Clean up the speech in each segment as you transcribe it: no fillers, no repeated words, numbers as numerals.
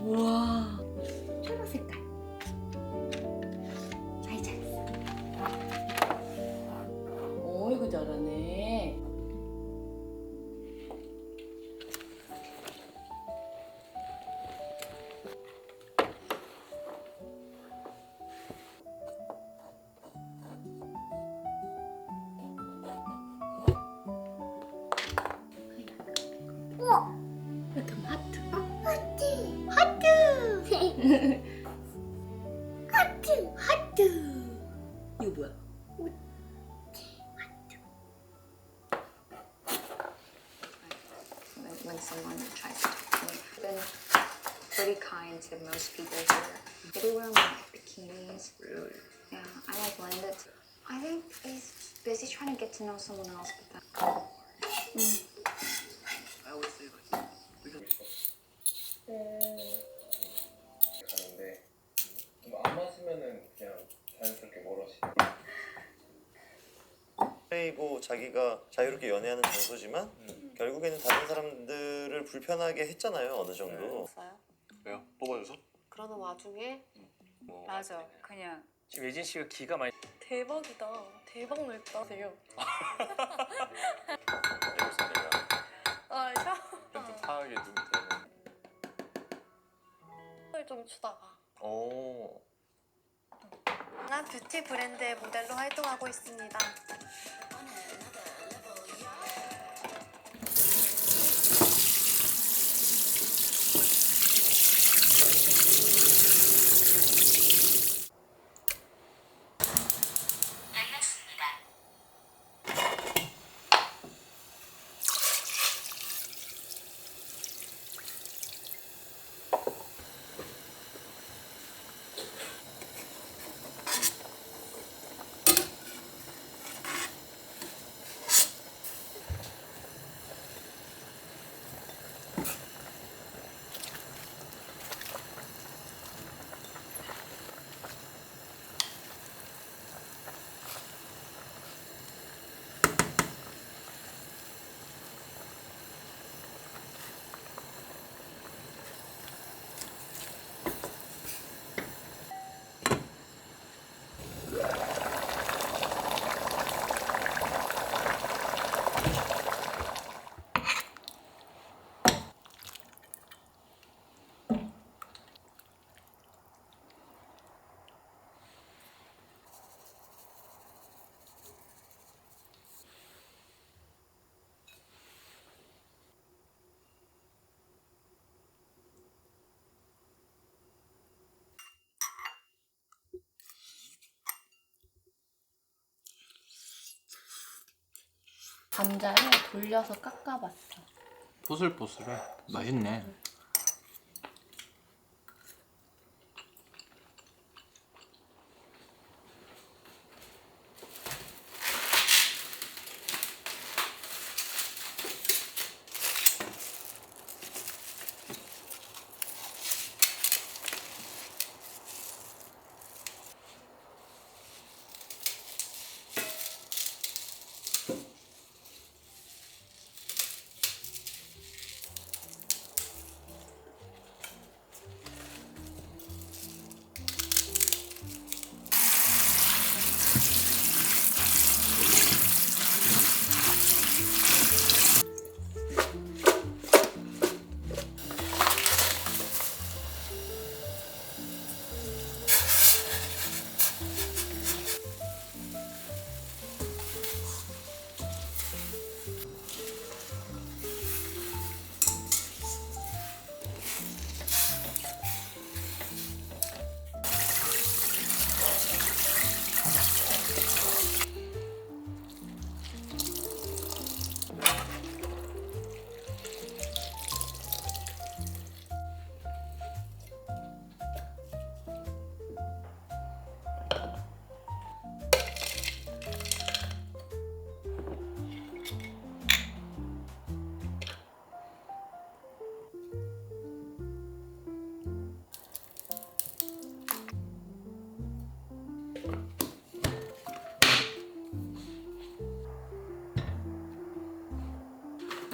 우와, 초록 색깔. 잘 잘했어. 어이구 잘하네. 우와. 이렇게 하면 하트. 하트. 하트. 하트. 하트. 이거 뭐야? When someone tries to talk to me, I've been pretty kind to most people here. They do wear like bikinis. Really? Yeah, I like lend it. I think he's busy trying to get to know someone else, but that. I always say like we can 가는데 안 맞으면은 그냥 자연스럽게 멀어지고. 그리고 자기가 자유롭게 연애하는 장소지만 결국에는 다른 사람들을 불편하게 했잖아요, 어느 정도. 없어요? 왜요? 뽑아줘서? 그러는 와중에 뭐 맞아 그냥 지금 예진 씨가 기가 많이 대박이다 대박 넓다세요 무슨 내가 아 좀 파악에 좀 되는. 샤워를 좀 추다가 오. 난 뷰티 브랜드의 모델로 활동하고 있습니다. 감자를 돌려서 깎아봤어. 보슬보슬해. 맛있네.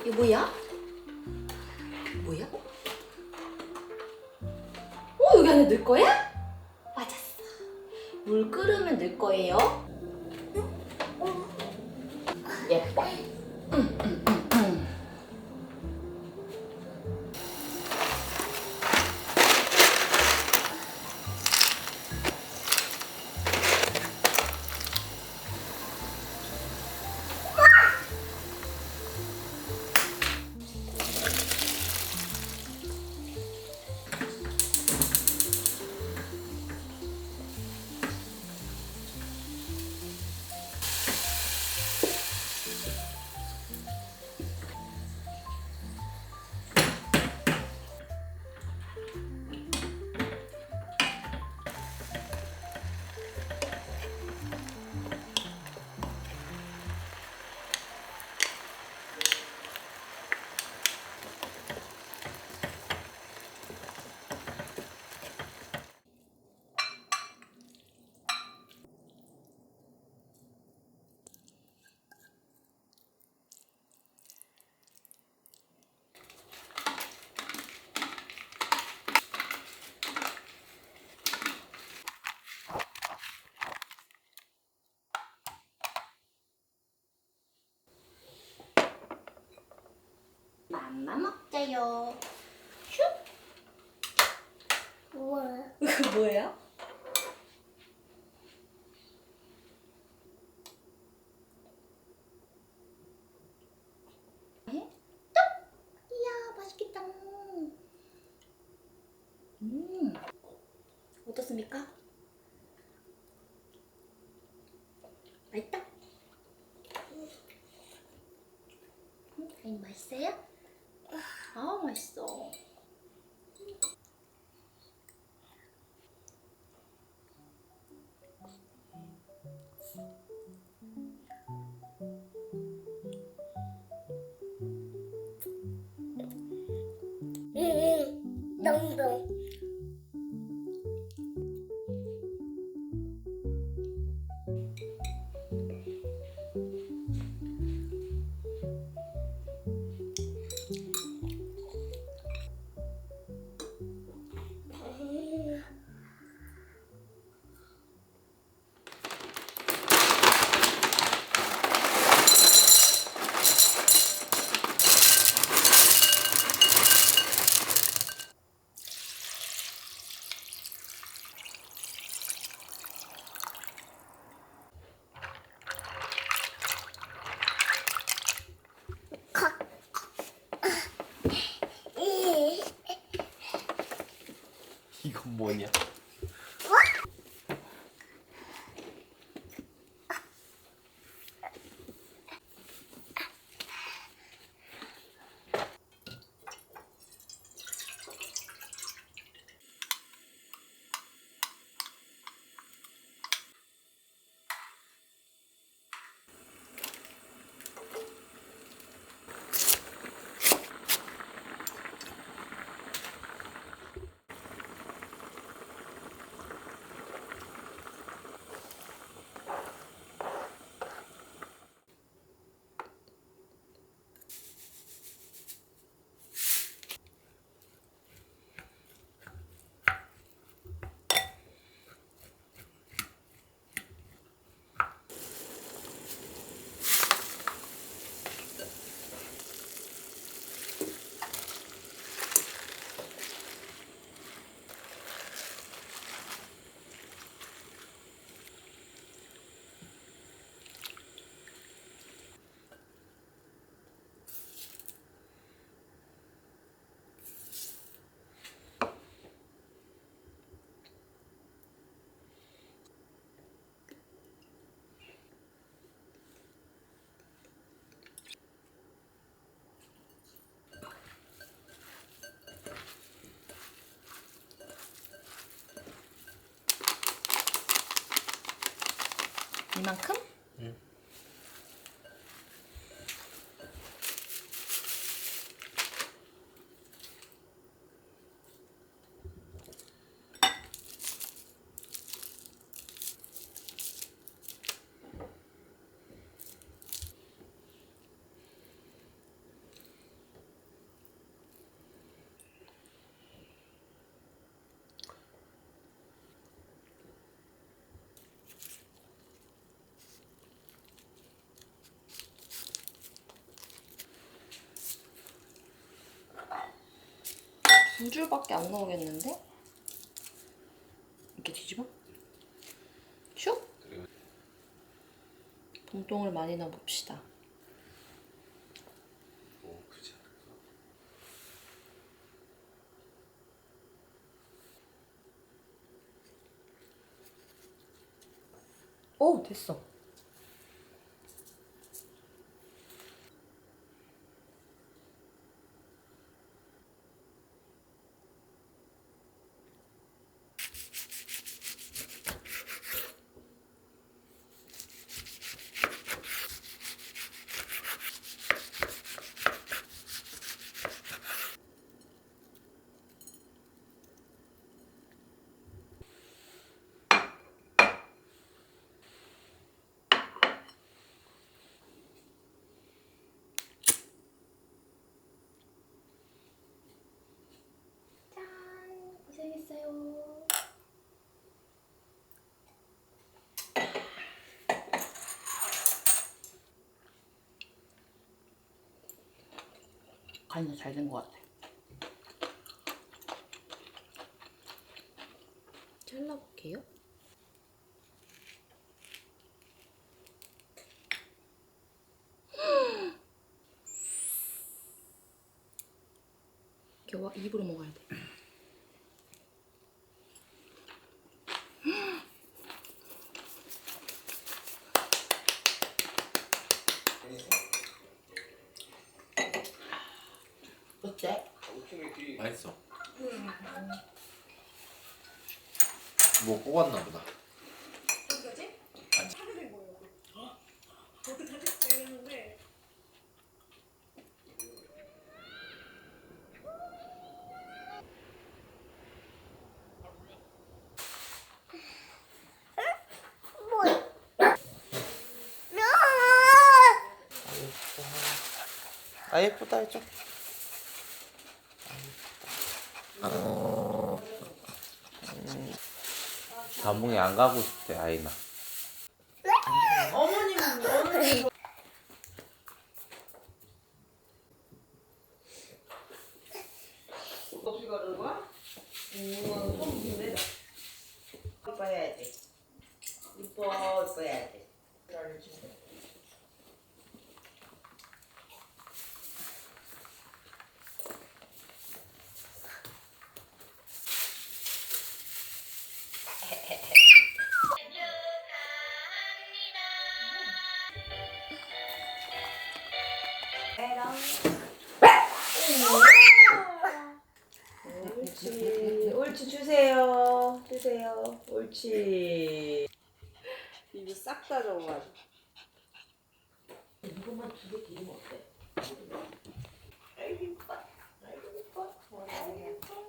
이거 뭐야? 뭐야? 여기 안에 넣을 거야? 맞았어. 물 끓으면 넣을 거예요. 예뻐. 맘마 먹자요. 슉. 뭐야? 이거 뭐예요? 이야, 맛있겠다. 어떻습니까? 맛있다? 맛있어요? 아, 맛있어. 덩덩. 이건 뭐냐? 이만큼? 두 줄밖에 안 나오겠는데? 이렇게 뒤집어? 슉? 동동을 많이 넣어봅시다. 오, 됐어. 고생했어요. 간이 잘 된 것 같아. 잘라볼게요. 이렇게 입으로 먹어야 돼. 어때? 맛있어. 뭐 뽑았나 보다. 아 예쁘다 해줘. 감봉이 안 가고 싶대 아이나. 이뻐야지. 이뻐야지. 옳지. 옳지 주세요. 주세요. 옳지. 이거 싹 다 적어가지고. 이거만 두 개 드리면 어때? 아이고 이뻐. 아이고 이뻐. 아이고 이뻐.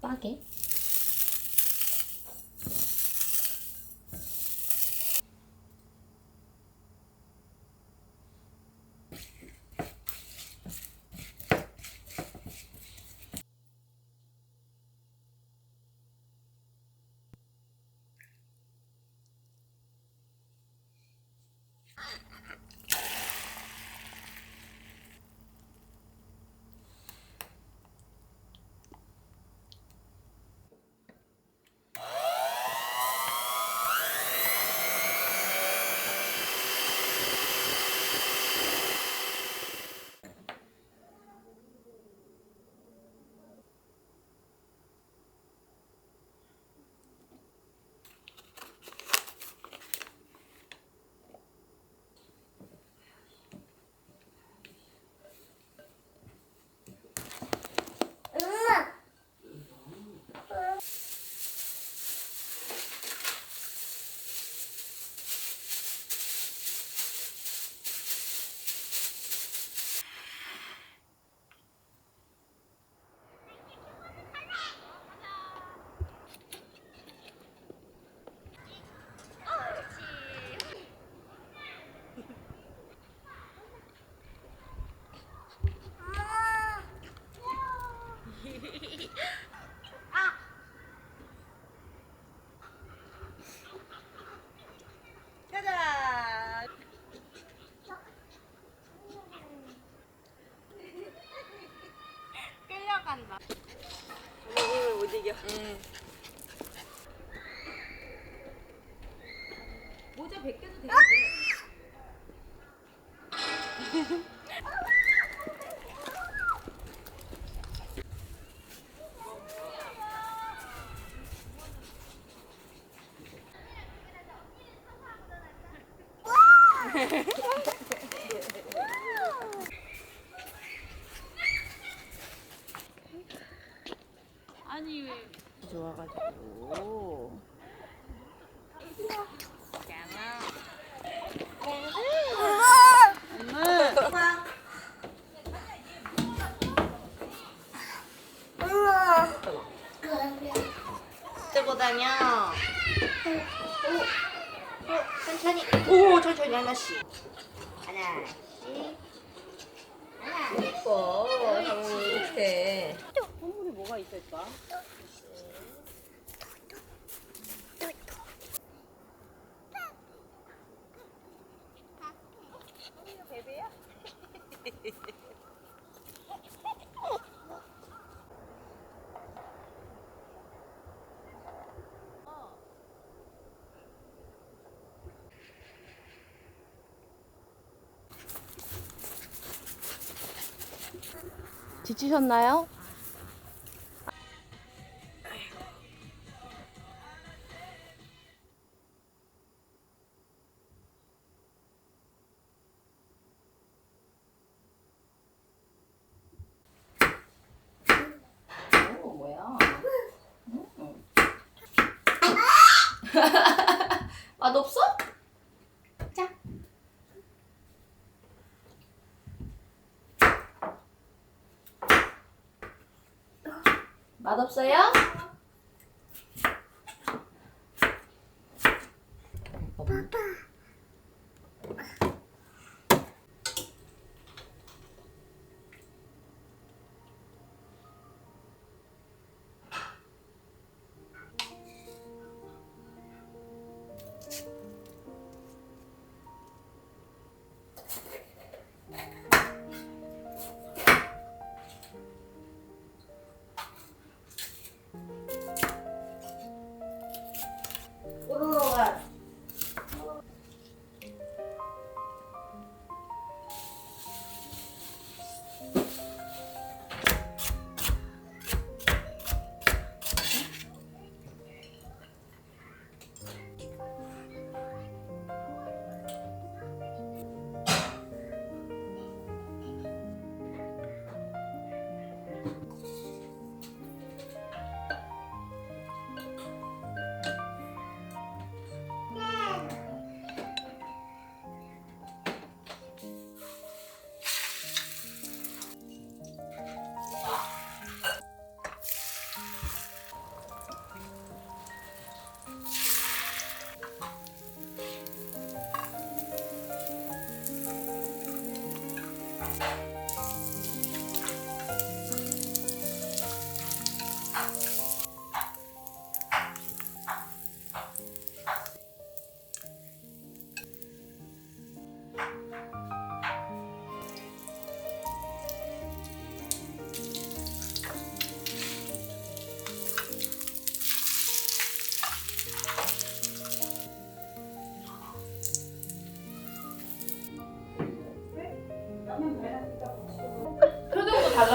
빠게. 못 이겨. 모자 벗겨도 되는데. 좋아가지고. 들고 다녀. 천천히. 오, 천천히 하나씩. 하나씩. 하나. 예뻐. 당연히 이렇게. 선물이 뭐가 있을까? 지치셨나요? 뭐야? 맛없어? 자. 맛없어요? 오로로가.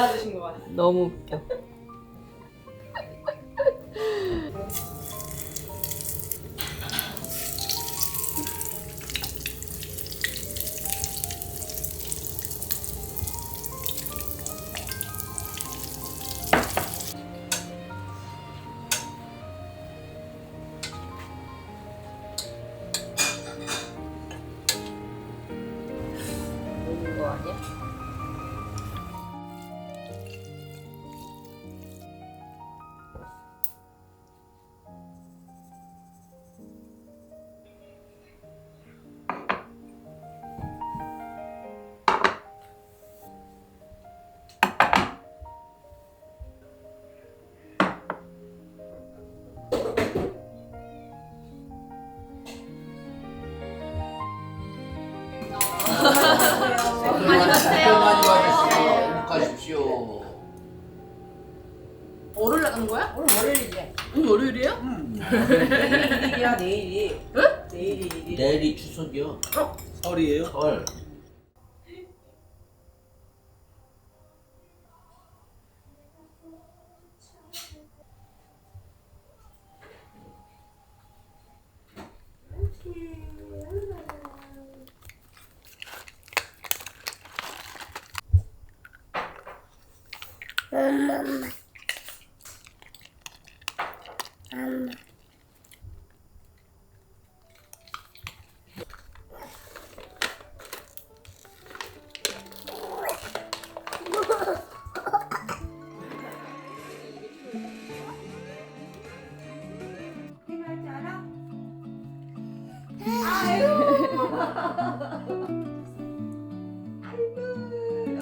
알아주신 것 같아. 너무 웃겨. 먹는 거 아니야? 많이 받으세요. 많이 받으세요. 행복하십시오. 월요일 나가는 거야? 오늘 월요일이지? 오늘 월요일이에요? 내일이 일이야, 내일이. 응? 내일이 일이. 내일이 추석이요. 설이에요? 설.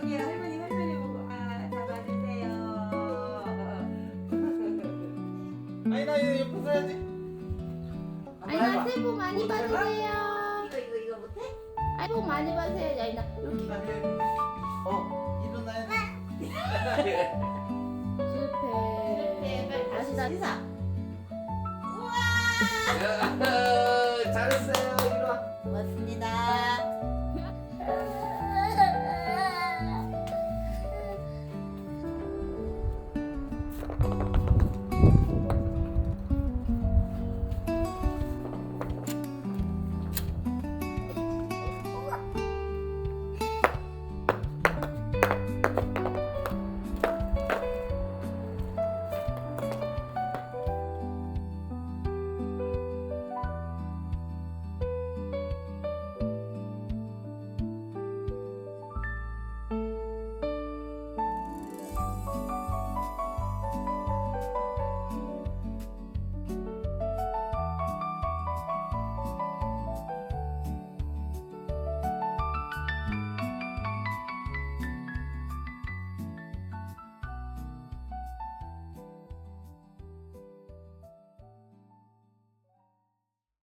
여기 할머니 보고 잡아주세요. 아니 나 이거 옆에 서야지. 아이나 새해 복 많이 받으세요. 이거 못해? 아이 복 많이 받으세요. 아이나 이렇게 일어나야 돼. 실패. 다시 인사. 우와.